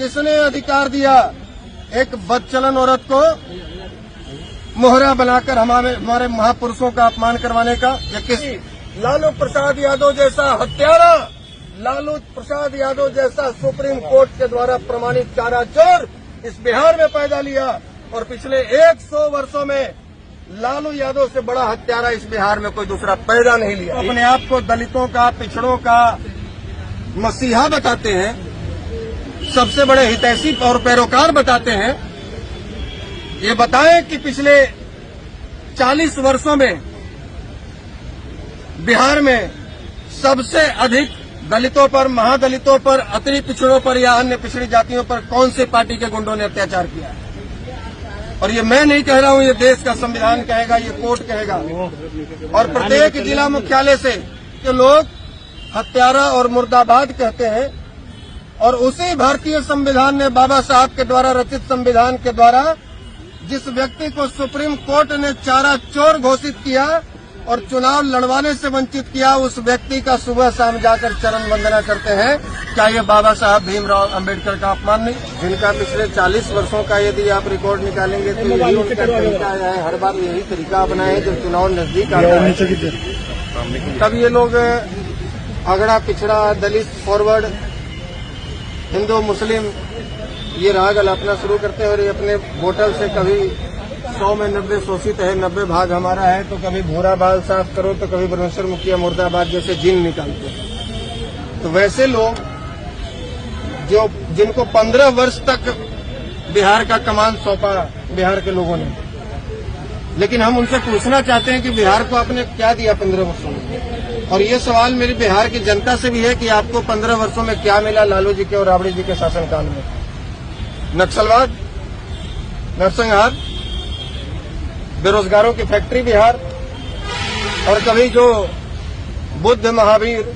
किसने अधिकार दिया एक बदचलन औरत को मोहरा बनाकर हमारे महापुरुषों का अपमान करवाने का? या किसी लालू प्रसाद यादव जैसा हत्यारा, लालू प्रसाद यादव जैसा सुप्रीम कोर्ट के द्वारा प्रमाणित चारा चोर इस बिहार में पैदा लिया और पिछले 100 वर्षों में लालू यादव से बड़ा हत्यारा इस बिहार में कोई दूसरा पैदा नहीं लिया। अपने आप को दलितों का, पिछड़ों का मसीहा बताते हैं, सबसे बड़े हितैषी और पैरोकार बताते हैं। ये बताएं कि पिछले 40 वर्षों में बिहार में सबसे अधिक दलितों पर, महादलितों पर, अति पिछड़ों पर या अन्य पिछड़ी जातियों पर कौन सी पार्टी के गुंडों ने अत्याचार किया है? और ये मैं नहीं कह रहा हूं, ये देश का संविधान कहेगा, ये कोर्ट कहेगा। और प्रत्येक जिला मुख्यालय से के लोग हत्यारा और मुर्दाबाद कहते हैं। और उसी भारतीय संविधान ने, बाबा साहब के द्वारा रचित संविधान के द्वारा, जिस व्यक्ति को सुप्रीम कोर्ट ने चारा चोर घोषित किया और चुनाव लड़वाने से वंचित किया, उस व्यक्ति का सुबह शाम जाकर चरण वंदना करते हैं। क्या ये बाबा साहब भीमराव अंबेडकर का अपमान नहीं? जिनका पिछले 40 वर्षों का यदि आप रिकॉर्ड निकालेंगे तो यही उनका तरीका है, हर बार यही तरीका अपनाए जब चुनाव नजदीक आता है। तब ये लोग अगड़ा पिछड़ा, दलित फॉरवर्ड, हिंदू मुस्लिम ये राग अलापना शुरू करते हैं और ये अपने बोतल से कभी 100 में 90 शोषित है, 90 भाग हमारा है, तो कभी भूरा बाल साफ करो तो कभी ब्रह्मेश्वर मुखिया मुर्दाबाद जैसे जिन निकालते हैं। तो वैसे लोग जिनको 15 वर्ष तक बिहार का कमान सौंपा बिहार के लोगों ने, लेकिन हम उनसे पूछना चाहते हैं कि बिहार को आपने क्या दिया 15 वर्षों में? और ये सवाल मेरी बिहार की जनता से भी है कि आपको 15 वर्षों में क्या मिला लालू जी के और राबड़ी जी के शासनकाल में? नक्सलवाद, नरसंहार, बेरोजगारों की फैक्ट्री बिहार, और कभी जो बुद्ध, महावीर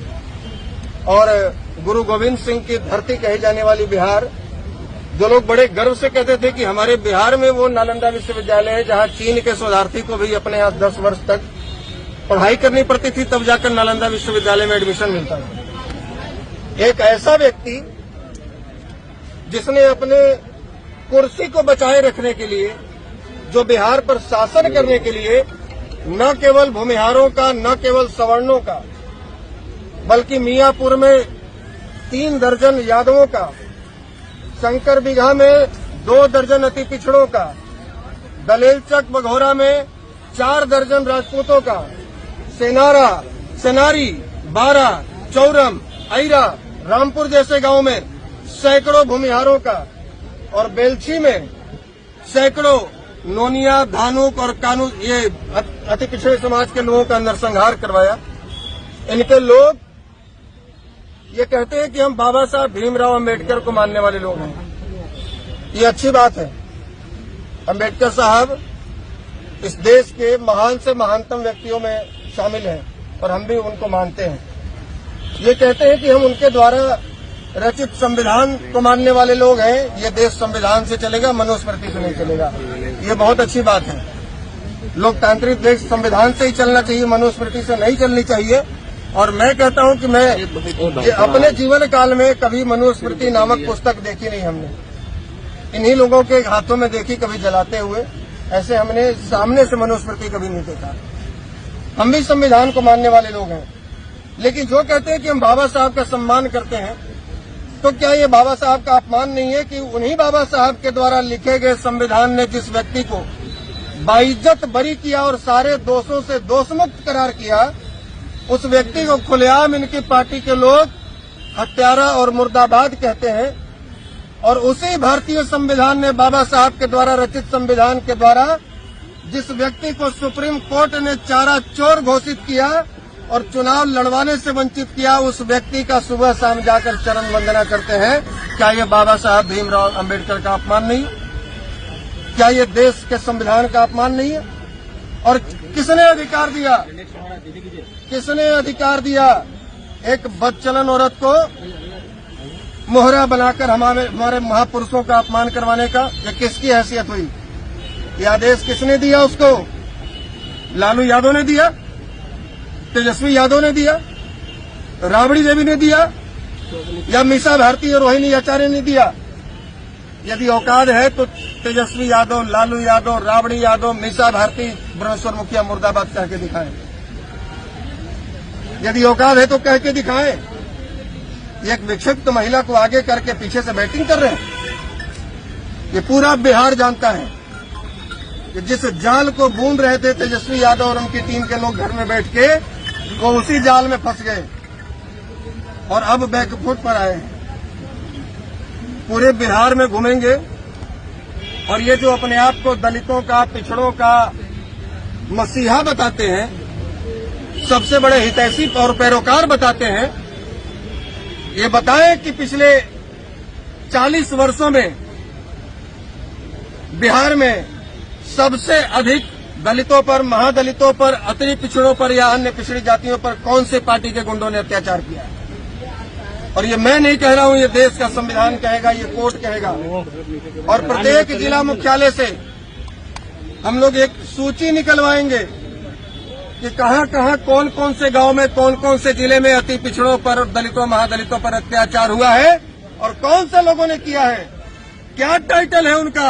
और गुरु गोविंद सिंह की धरती कही जाने वाली बिहार, जो लोग बड़े गर्व से कहते थे कि हमारे बिहार में वो नालंदा विश्वविद्यालय है जहां चीन के शोधार्थी को भी अपने यहाँ 10 वर्ष तक पढ़ाई करनी पड़ती थी, तब जाकर नालंदा विश्वविद्यालय में एडमिशन मिलता था। एक ऐसा व्यक्ति जिसने अपने कुर्सी को बचाए रखने के लिए, जो बिहार पर शासन करने के लिए न केवल भूमिहारों का, न केवल सवर्णों का, बल्कि मियापुर में 3 दर्जन यादवों का, शंकर बिगहा में 2 दर्जन अति पिछड़ों का, दलेलचक बघौरा में 4 दर्जन राजपूतों का, सेनारा, सेनारी, बारा, चौरम, आइरा, रामपुर जैसे गांव में सैकड़ों भूमिहारों का, और बेलछी में सैकड़ों नोनिया, धानुक और कानू, ये अति पिछड़े समाज के लोगों का नरसंहार करवाया। इनके लोग ये कहते हैं कि हम बाबा साहब भीमराव अंबेडकर को मानने वाले लोग हैं। ये अच्छी बात है। अंबेडकर साहब इस देश के महान से महानतम व्यक्तियों में शामिल हैं और हम भी उनको मानते हैं। ये कहते हैं कि हम उनके द्वारा रचित संविधान को मानने वाले लोग हैं। ये देश संविधान से चलेगा, मनुस्मृति से नहीं चलेगा। ये बहुत अच्छी बात है। लोकतांत्रिक देश संविधान से ही चलना चाहिए, मनुस्मृति से नहीं चलनी चाहिए। और मैं कहता हूं कि मैं अपने जीवन काल में कभी मनुस्मृति नामक पुस्तक देखी नहीं हमने। इन्हीं लोगों के हाथों में देखी, कभी जलाते हुए। ऐसे हमने सामने से मनुस्मृति कभी नहीं देखा। हम भी संविधान को मानने वाले लोग हैं। लेकिन जो कहते हैं कि हम बाबा साहब का सम्मान करते हैं, तो क्या ये बाबा साहब का अपमान नहीं है कि उन्हीं बाबा साहब के द्वारा लिखे गए संविधान ने जिस व्यक्ति को बाइज्जत बरी किया और सारे दोषों से दोषमुक्त करार किया, उस व्यक्ति को खुलेआम इनकी पार्टी के लोग हत्यारा और मुर्दाबाद कहते हैं। और उसी भारतीय संविधान ने, बाबा साहब के द्वारा रचित संविधान के द्वारा, जिस व्यक्ति को सुप्रीम कोर्ट ने चारा चोर घोषित किया और चुनाव लड़वाने से वंचित किया, उस व्यक्ति का सुबह शाम जाकर चरण वंदना करते हैं। क्या ये बाबा साहब भीमराव अंबेडकर का अपमान नहीं है? क्या ये देश के संविधान का अपमान नहीं है? और किसने अधिकार दिया, किसने अधिकार दिया एक बदचलन औरत को मोहरा बनाकर हमारे महापुरुषों का अपमान करवाने का? ये किसकी हैसियत हुई? यह आदेश किसने दिया उसको? लालू यादव ने दिया, तेजस्वी यादव ने दिया, राबड़ी देवी ने दिया, या मीसा भारती और रोहिणी आचार्य ने दिया? यदि औकात है तो तेजस्वी यादव, लालू यादव, राबड़ी यादव, मीसा भारती, ब्रह्मेश्वर मुखिया मुर्दाबाद कह के दिखाएं। यदि औकात है तो कह के दिखाएं। एक विक्षिप्त महिला को आगे करके पीछे से बैटिंग कर रहे हैं। ये पूरा बिहार जानता है कि जिस जाल को बूंद रहे थे तेजस्वी यादव और उनकी टीम के लोग घर में बैठ के, वो उसी जाल में फंस गए और अब बैकफुट पर आए हैं। पूरे बिहार में घूमेंगे और ये जो अपने आप को दलितों का, पिछड़ों का मसीहा बताते हैं, सबसे बड़े हितैषी और पैरोकार बताते हैं, ये बताएं कि पिछले 40 वर्षों में बिहार में सबसे अधिक दलितों पर, महादलितों पर, अति पिछड़ों पर या अन्य पिछड़ी जातियों पर कौन से पार्टी के गुंडों ने अत्याचार किया है। और ये मैं नहीं कह रहा हूं, ये देश का संविधान कहेगा, ये कोर्ट कहेगा। और प्रत्येक जिला मुख्यालय से हम लोग एक सूची निकलवाएंगे कि कहां कहां कौन कौन से गांव में, कौन कौन से जिले में अति पिछड़ों पर, दलितों, महादलितों पर अत्याचार हुआ है और कौन से लोगों ने किया है, क्या टाइटल है उनका,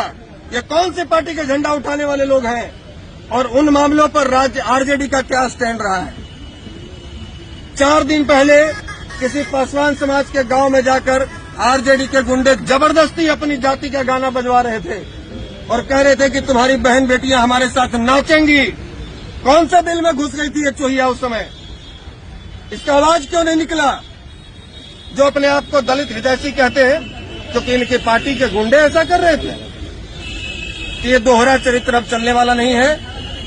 ये कौन सी पार्टी का झंडा उठाने वाले लोग हैं और उन मामलों पर राज्य आरजेडी का क्या स्टैंड रहा है। 4 दिन पहले किसी पासवान समाज के गांव में जाकर आरजेडी के गुंडे जबरदस्ती अपनी जाति का गाना बजवा रहे थे और कह रहे थे कि तुम्हारी बहन बेटियां हमारे साथ नाचेंगी। कौन सा दिल में घुस गई थी ये चोहिया उस समय? इसका आवाज क्यों नहीं निकला? जो अपने आप को दलित हितैषी कहते हैं, क्योंकि इनकी पार्टी के गुंडे ऐसा कर रहे थे। ये दोहरा चरित्र अब चलने वाला नहीं है।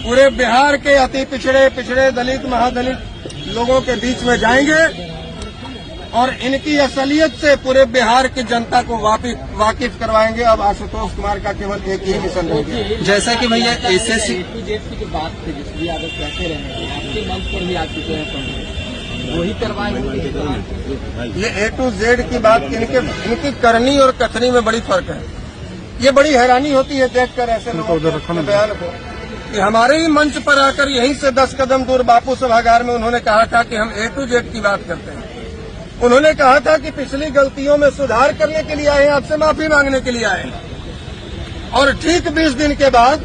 पूरे बिहार के अति पिछड़े दलित, महादलित लोगों के बीच में जाएंगे और इनकी असलियत से पूरे बिहार की जनता को वाकिफ करवाएंगे। अब आशुतोष कुमार का केवल एक ही मिशन रह गया। जैसा कि भैया एसएससी की बात थी, तेजस्वी यादव कैसे रहेंगे, आपके मंच पर भी आ चुके हैं, वही करवाएंगे। ये A to Z की बात, इनकी करनी और कथनी में बड़ी फर्क है। ये बड़ी हैरानी होती है देखकर ऐसे लोगों के बयान को कि हमारे ही मंच पर आकर यहीं से 10 कदम दूर बापू सभागार में उन्होंने कहा था कि हम A to Z की बात करते हैं। उन्होंने कहा था कि पिछली गलतियों में सुधार करने के लिए आए हैं, आपसे माफी मांगने के लिए आए हैं। और ठीक 20 दिन के बाद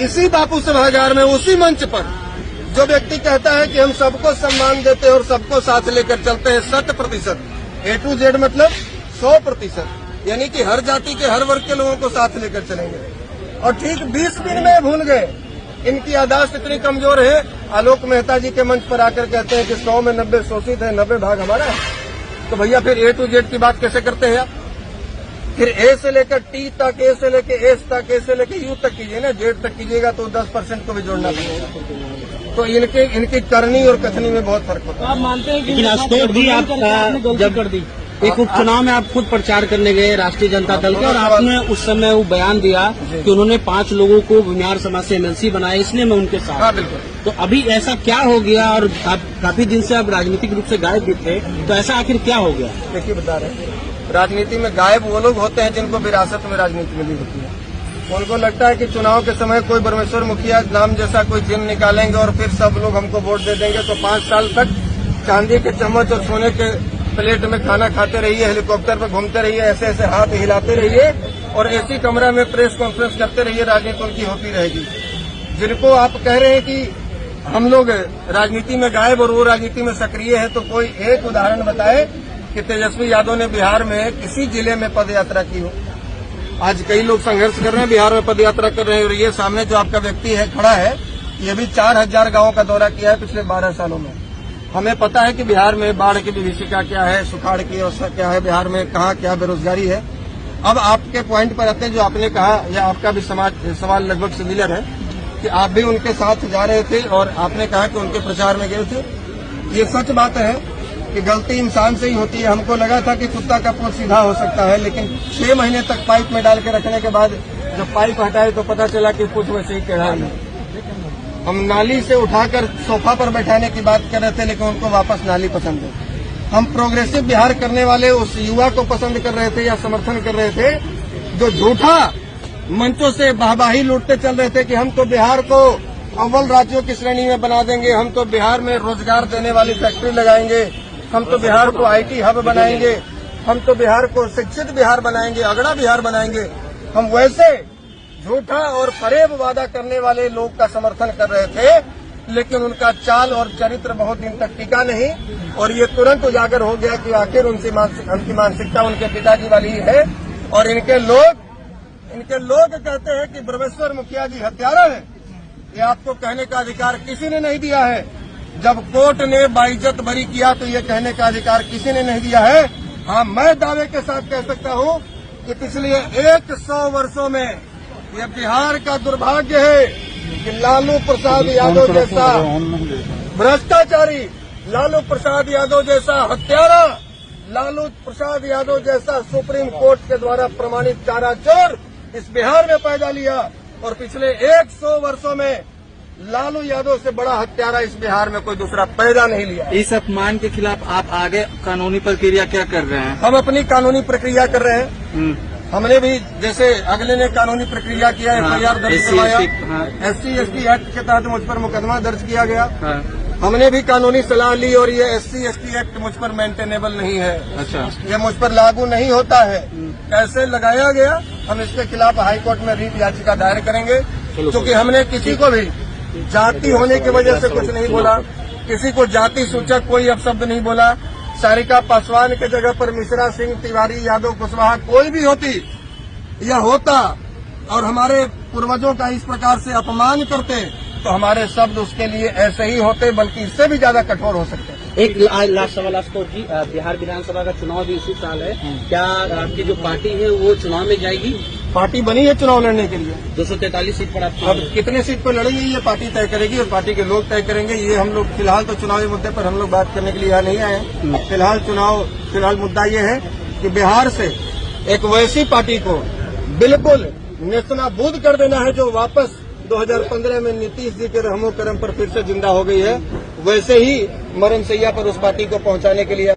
इसी बापू सभागार में, उसी मंच पर जो व्यक्ति कहता है कि हम सबको सम्मान देते हैं और सबको साथ लेकर चलते हैं 100%, A to Z मतलब 100%, यानी कि हर जाति के, हर वर्ग के लोगों को साथ लेकर चलेंगे। और ठीक 20 दिन में भूल गए। इनकी याददाश्त इतनी कमजोर है, आलोक मेहता जी के मंच पर आकर कहते हैं कि 100 में 90 शोषित है, 90 भाग हमारा है। तो भैया फिर A to Z की बात कैसे करते हैं आप? फिर A से लेकर T तक, A से लेकर S तक, A से लेकर U तक कीजिए ना, Z तक कीजिएगा तो 10% को भी जोड़ना पड़ेगा। तो इनकी करनी और कथनी में बहुत फर्क होता है। आप मानते हैं कि लेकिन आशुतोष जी, आप जब कर दी एक उपचुनाव में आप खुद प्रचार करने गए राष्ट्रीय जनता दल के, और आपने उस समय वो बयान दिया कि उन्होंने 5 लोगों को भूमिहार समाज से MLC बनाया, इसलिए मैं उनके साथ। हाँ बिल्कुल। तो अभी ऐसा क्या हो गया? और आप काफी दिन से आप राजनीतिक रूप से गायब भी थे, तो ऐसा आखिर क्या हो गया? देखिए बता रहे हैं, राजनीति में गायब वो लोग होते हैं जिनको विरासत में राजनीति मिली होती है। उनको लगता है कि चुनाव के समय कोई ब्रह्मेश्वर मुखिया नाम जैसा कोई चिन्ह निकालेंगे और फिर सब लोग हमको वोट दे देंगे, तो 5 साल तक चांदी के चम्मच और सोने के प्लेट में खाना खाते रहिए, हेलीकॉप्टर पर घूमते रहिए, ऐसे ऐसे हाथ हिलाते रहिए और ऐसी कमरा में प्रेस कॉन्फ्रेंस करते रहिए, राजनीति उनकी होती रहेगी। जिनको आप कह रहे हैं कि हम लोग राजनीति में गायब और वो राजनीति में सक्रिय है, तो कोई एक उदाहरण बताए कि तेजस्वी यादव ने बिहार में किसी जिले में पदयात्रा की हो। आज कई लोग संघर्ष कर रहे हैं, बिहार में पदयात्रा कर रहे हैं, और ये सामने जो आपका व्यक्ति है खड़ा है, ये भी 4000 गांवों का दौरा किया है पिछले 12 सालों में। हमें पता है कि बिहार में बाढ़ की विभीषिका क्या है, सुखाड़ की अवस्था क्या है, बिहार में कहाँ क्या बेरोजगारी है। अब आपके पॉइंट पर आते हैं, जो आपने कहा, या आपका भी सवाल लगभग सिमिलर है कि आप भी उनके साथ जा रहे थे और आपने कहा कि उनके प्रचार में गए थे। ये सच बात है कि गलती इंसान से ही होती है। हमको लगा था कि कुत्ता का पोंछ सीधा हो सकता है, लेकिन 6 महीने तक पाइप में डाल के रखने के बाद जब पाइप हटाए तो पता चला कि पूंछ वैसे ही टेढ़ा है। हम नाली से उठाकर सोफा पर बैठाने की बात कर रहे थे, लेकिन उनको वापस नाली पसंद है। हम प्रोग्रेसिव बिहार करने वाले उस युवा को पसंद कर रहे थे या समर्थन कर रहे थे जो झूठा मंचों से वाहवाही लूटते चल रहे थे कि हम तो बिहार को अव्वल राज्यों की श्रेणी में बना देंगे, हम तो बिहार में रोजगार देने वाली फैक्ट्री लगाएंगे, हम तो बिहार को IT हब बनाएंगे। हम तो बिहार को शिक्षित बिहार बनाएंगे, अगड़ा बिहार बनाएंगे। हम वैसे झूठा और फरेब वादा करने वाले लोग का समर्थन कर रहे थे, लेकिन उनका चाल और चरित्र बहुत दिन तक टिका नहीं और ये तुरंत उजागर हो गया कि आखिर उनकी मानसिकता उनके पिताजी वाली ही है। और इनके लोग कहते हैं कि ब्रह्मेश्वर मुखिया जी हत्यारा है। ये आपको कहने का अधिकार किसी ने नहीं दिया है। जब कोर्ट ने बाइज्जत बरी किया तो ये कहने का अधिकार किसी ने नहीं दिया है। हाँ, मैं दावे के साथ कह सकता हूँ कि पिछले 100 वर्षों में ये बिहार का दुर्भाग्य है कि लालू प्रसाद यादव जैसा भ्रष्टाचारी, लालू प्रसाद यादव जैसा हत्यारा, लालू प्रसाद यादव जैसा सुप्रीम कोर्ट के द्वारा प्रमाणित चारा चोर इस बिहार में पैदा लिया। और पिछले 100 वर्षों में लालू यादव से बड़ा हत्यारा इस बिहार में कोई दूसरा पैदा नहीं लिया। इस अपमान के खिलाफ आप आगे कानूनी प्रक्रिया क्या कर रहे हैं? हम अपनी कानूनी प्रक्रिया कर रहे हैं। हमने भी जैसे अगले ने कानूनी प्रक्रिया किया, एफआईआर दर्ज करवाया, SC/ST एक्ट के तहत मुझ पर मुकदमा दर्ज किया गया। हमने भी कानूनी सलाह ली और ये SC/ST एक्ट मुझ पर मेंटेनेबल नहीं है। अच्छा, ये मुझ पर लागू नहीं होता है। कैसे लगाया गया, हम इसके खिलाफ हाईकोर्ट में रीट याचिका दायर करेंगे, क्योंकि हमने किसी को भी जाति होने की वजह से कुछ नहीं बोला, किसी को जाति सूचक कोई अपशब्द नहीं बोला। सारिका पासवान के जगह पर मिश्रा, सिंह, तिवारी, यादव, कुशवाहा कोई भी होती या होता और हमारे पूर्वजों का इस प्रकार से अपमान करते तो हमारे शब्द उसके लिए ऐसे ही होते, बल्कि इससे भी ज्यादा कठोर हो सकते। एक लास्ट सवाल आपको जी, बिहार विधानसभा का चुनाव भी इसी साल है, क्या आपकी जो पार्टी है वो चुनाव में जाएगी? पार्टी बनी है चुनाव लड़ने के लिए। 243 सीट पर आप अब कितने सीट पर लड़ेंगे ये पार्टी तय करेगी और पार्टी के लोग तय करेंगे। ये हम लोग फिलहाल तो चुनावी मुद्दे पर हम लोग बात करने के लिए यहाँ नहीं आए हैं। फिलहाल मुद्दा ये है कि बिहार से एक वैसी पार्टी को बिल्कुल नेस्तनाबूद कर देना है जो वापस 2015 में नीतीश जी के रहमो करम पर फिर से जिंदा हो गई है। वैसे ही मरणशैया पर उस पार्टी को पहुंचाने के लिए